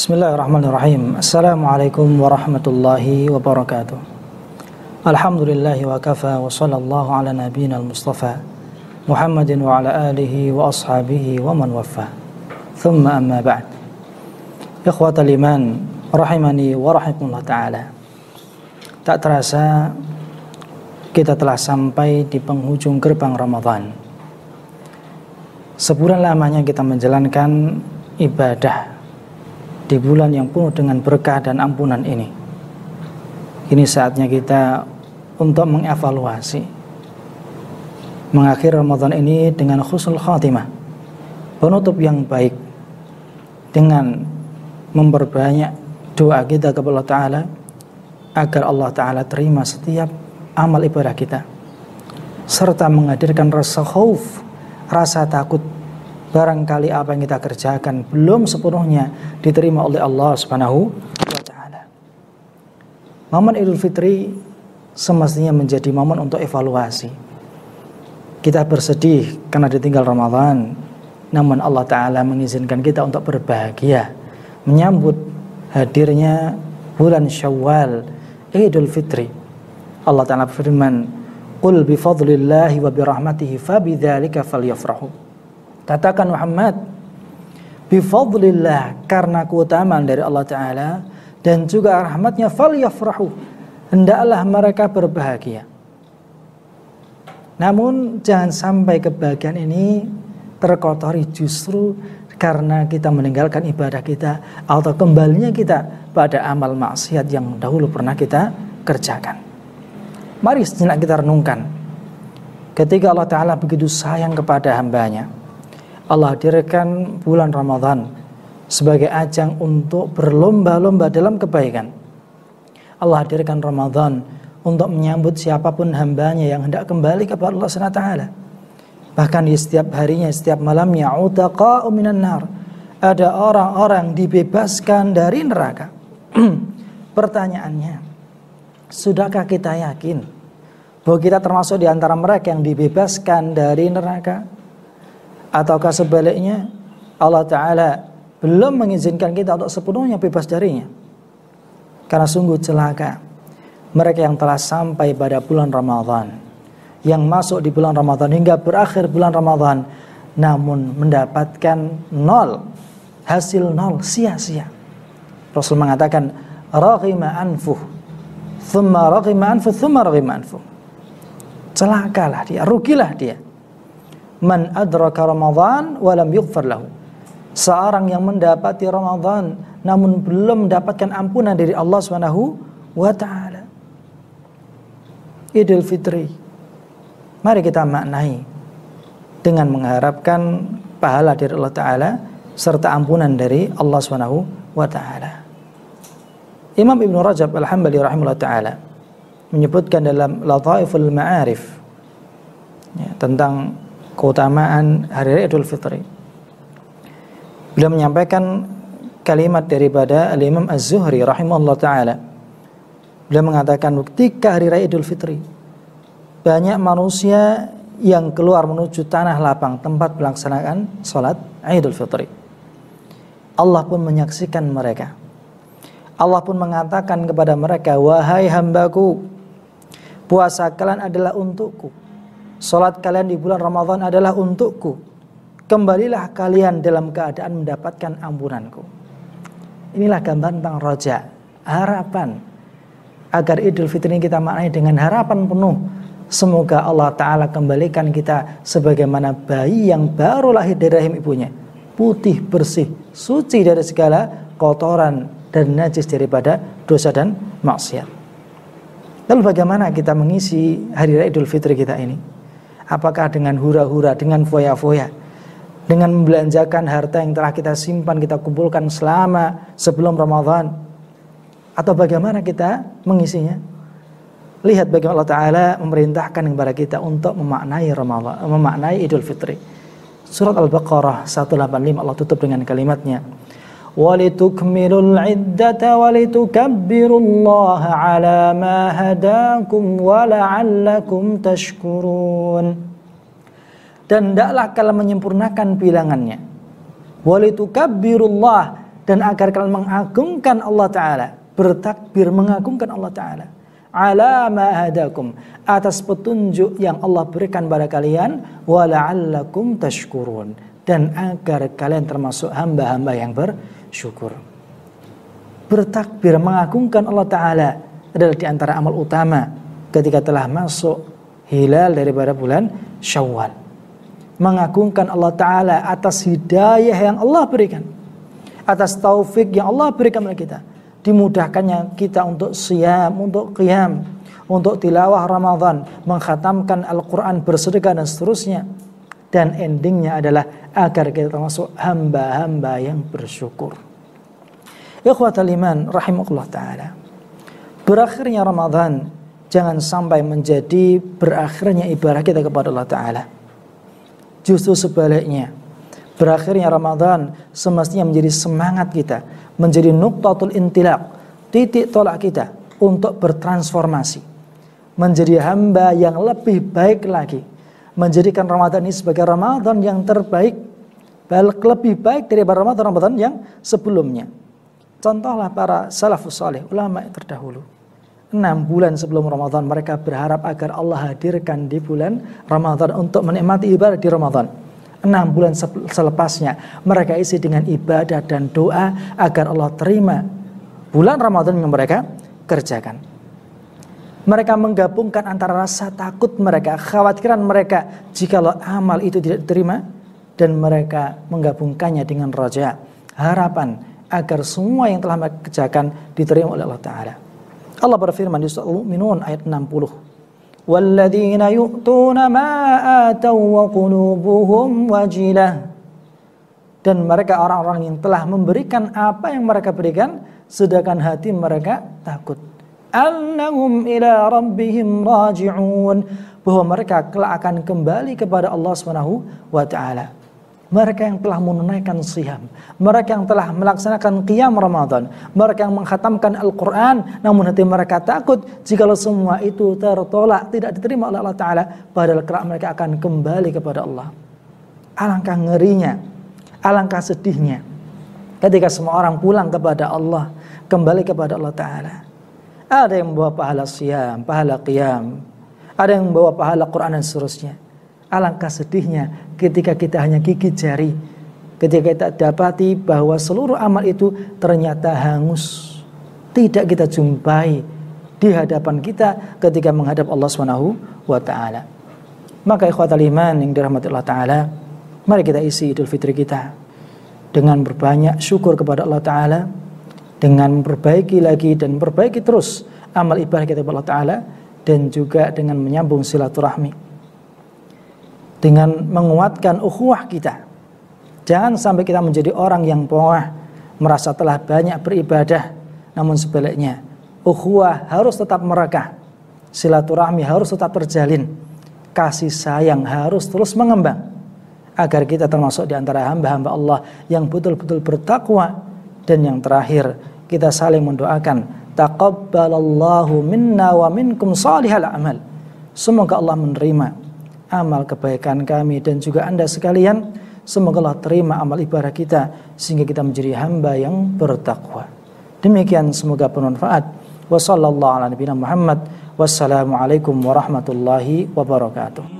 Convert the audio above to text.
Bismillahirrahmanirrahim. Assalamualaikum warahmatullahi wabarakatuh. Alhamdulillahi wa kafa wa sallallahu ala nabiyyina al-mustafa Muhammadin wa ala alihi wa ashabihi wa man waffa. Thumma amma ba'd. Ikhwatal iman, rahimani wa rahimakumullah ta'ala. Tak terasa kita telah sampai di penghujung gerbang Ramadan. Sebulan lamanya kita menjalankan ibadah di bulan yang penuh dengan berkah dan ampunan ini. Ini saatnya kita untuk mengevaluasi mengakhiri Ramadan ini dengan husnul khatimah, penutup yang baik, dengan memperbanyak doa kita kepada Allah Ta'ala agar Allah Ta'ala terima setiap amal ibadah kita, serta menghadirkan rasa khauf, rasa takut barangkali apa yang kita kerjakan belum sepenuhnya diterima oleh Allah Subhanahu wa ta'ala. Momen Idul Fitri semestinya menjadi momen untuk evaluasi. Kita bersedih karena ditinggal Ramadan, namun Allah Ta'ala mengizinkan kita untuk berbahagia menyambut hadirnya bulan Syawal, Idul Fitri. Allah Ta'ala berfirman, "Qul bifadlillahi wa birahmatihi fabidzalika falyafrahu." Katakan Muhammad, bifadlillah, karena keutamaan dari Allah Ta'ala dan juga rahmatnya, falyafrahu, hendaklah mereka berbahagia. Namun jangan sampai kebahagiaan ini terkotori justru karena kita meninggalkan ibadah kita atau kembalinya kita pada amal maksiat yang dahulu pernah kita kerjakan. Mari sejenak kita renungkan, ketika Allah Ta'ala begitu sayang kepada hambanya, Allah hadirkan bulan Ramadan sebagai ajang untuk berlomba-lomba dalam kebaikan. Allah hadirkan Ramadan untuk menyambut siapapun hambanya yang hendak kembali kepada Allah SWT. Bahkan di setiap harinya, setiap malamnya, utaqa'u minan nar, ada orang-orang dibebaskan dari neraka. Pertanyaannya, sudahkah kita yakin bahwa kita termasuk di antara mereka yang dibebaskan dari neraka? Ataukah sebaliknya Allah Ta'ala belum mengizinkan kita untuk sepenuhnya bebas darinya? Karena sungguh celaka mereka yang telah sampai pada bulan Ramadan, yang masuk di bulan Ramadan hingga berakhir bulan Ramadan, namun mendapatkan nol, hasil nol, sia-sia. Rasul mengatakan, raghima anfuh, thumma raghima anfuh, thumma raghima anfuh. Celakalah dia, rugilah dia. Man adraka Ramadan walam yughfar lahu. Seorang yang mendapati Ramadan namun belum mendapatkan ampunan dari Allah Subhanahu wa ta'ala. Idul Fitri, mari kita maknai dengan mengharapkan pahala dari Allah Ta'ala serta ampunan dari Allah Subhanahu wa ta'ala. Imam Ibn Rajab Al-Hambali rahimahullah ta'ala menyebutkan dalam Lataiful Ma'arif tentang keutamaan hari raya Idul Fitri. Beliau menyampaikan kalimat daripada Al-Imam Az-Zuhri rahimahullah ta'ala. Beliau mengatakan, ketika hari raya Idul Fitri, banyak manusia yang keluar menuju tanah lapang tempat pelaksanaan sholat Idul Fitri. Allah pun menyaksikan mereka. Allah pun mengatakan kepada mereka, wahai hambaku, puasa kalian adalah untukku, salat kalian di bulan Ramadan adalah untukku. Kembalilah kalian dalam keadaan mendapatkan ampunanku. Inilah gambaran tentang roja, harapan agar Idul Fitri ini kita maknai dengan harapan penuh. Semoga Allah Ta'ala kembalikan kita sebagaimana bayi yang baru lahir dari rahim ibunya, putih, bersih, suci dari segala kotoran dan najis daripada dosa dan maksiat. Lalu bagaimana kita mengisi hari raya Idul Fitri kita ini? Apakah dengan hura-hura, dengan foya-foya, dengan membelanjakan harta yang telah kita simpan, kita kumpulkan selama sebelum Ramadan? Atau bagaimana kita mengisinya? Lihat bagaimana Allah Ta'ala memerintahkan kepada kita untuk memaknai Ramadan, memaknai Idul Fitri. Surat Al-Baqarah 185 Allah tutup dengan kalimatnya, walitukmilul iddata walitukabbirullaha ala ma hadakum wa la'allakum tashkurun. Dan hendaklah kalian menyempurnakan bilangannya, walitukabbirullah, dan agar kalian mengagungkan Allah Ta'ala, bertakbir mengagungkan Allah Ta'ala, ala ma hadakum, atas petunjuk yang Allah berikan pada kalian, wa la'allakum tashkurun, dan agar kalian termasuk hamba-hamba yang bersyukur. Bertakbir mengagungkan Allah Ta'ala adalah di antara amal utama ketika telah masuk hilal daripada bulan Syawal. Mengagungkan Allah Ta'ala atas hidayah yang Allah berikan, atas taufik yang Allah berikan kepada kita, dimudahkannya kita untuk siyam, untuk qiyam, untuk tilawah Ramadan, mengkhatamkan Al-Quran, bersedekah dan seterusnya. Dan endingnya adalah agar kita termasuk hamba-hamba yang bersyukur. Ikhwatal iman rahimakumullah ta'ala, berakhirnya Ramadan jangan sampai menjadi berakhirnya ibadah kita kepada Allah Ta'ala. Justru sebaliknya, berakhirnya Ramadan semestinya menjadi semangat kita, menjadi nuqtatul intilaq, titik tolak kita untuk bertransformasi, menjadi hamba yang lebih baik lagi, menjadikan Ramadan ini sebagai Ramadan yang terbaik, lebih baik daripada Ramadan yang sebelumnya. Contohlah para salafus salih, ulama yang terdahulu. 6 bulan sebelum Ramadan mereka berharap agar Allah hadirkan di bulan Ramadan untuk menikmati ibadah di Ramadan. 6 bulan selepasnya mereka isi dengan ibadah dan doa agar Allah terima bulan Ramadan yang mereka kerjakan. Mereka menggabungkan antara rasa takut mereka, kekhawatiran mereka jikalau amal itu tidak diterima, dan mereka menggabungkannya dengan raja, harapan agar semua yang telah mereka kerjakan diterima oleh Allah Ta'ala. Allah berfirman di surah Al-Mu'minun ayat 60. وَالَّذِينَ يُؤْتُونَ مَا آتَوْا وَقُلُوبُهُمْ وَجِلَةٌ, dan mereka orang-orang yang telah memberikan apa yang mereka berikan sedangkan hati mereka takut. أَنَّهُمْ إِلَىٰ رَبِّهِمْ رَاجِعُونَ, bahwa mereka kelak akan kembali kepada Allah Subhanahu wa Ta'ala. Mereka yang telah menunaikan siyam, mereka yang telah melaksanakan qiyam Ramadan, mereka yang mengkhatamkan Al-Quran, namun hati mereka takut jikalau semua itu tertolak, tidak diterima oleh Allah Ta'ala, padahal kelak mereka akan kembali kepada Allah. Alangkah ngerinya, alangkah sedihnya ketika semua orang pulang kepada Allah, kembali kepada Allah Ta'ala. Ada yang membawa pahala siyam, pahala qiyam, ada yang membawa pahala Quran dan seterusnya. Alangkah sedihnya ketika kita hanya gigit jari, ketika kita dapati bahwa seluruh amal itu ternyata hangus, tidak kita jumpai di hadapan kita ketika menghadap Allah Subhanahu wa Ta'ala. Maka ikhwatal iman yang dirahmati Allah Ta'ala, mari kita isi Idul Fitri kita dengan berbanyak syukur kepada Allah Ta'ala, dengan memperbaiki lagi dan memperbaiki terus amal ibadah kita kepada Allah Ta'ala, dan juga dengan menyambung silaturahmi, dengan menguatkan ukhuwah kita. Jangan sampai kita menjadi orang yang poah, merasa telah banyak beribadah, namun sebaliknya ukhuwah harus tetap merekah, silaturahmi harus tetap terjalin, kasih sayang harus terus mengembang, agar kita termasuk di antara hamba-hamba Allah yang betul-betul bertakwa. Dan yang terakhir, kita saling mendoakan, taqabbalallahu minna wa minkum salihal amal, semoga Allah menerima amal kebaikan kami dan juga Anda sekalian. Semoga Allah terima amal ibadah kita sehingga kita menjadi hamba yang bertakwa. Demikian, semoga bermanfaat. Wassallallahu ala nabiyina Muhammad. Wassalamualaikum warahmatullahi wabarakatuh.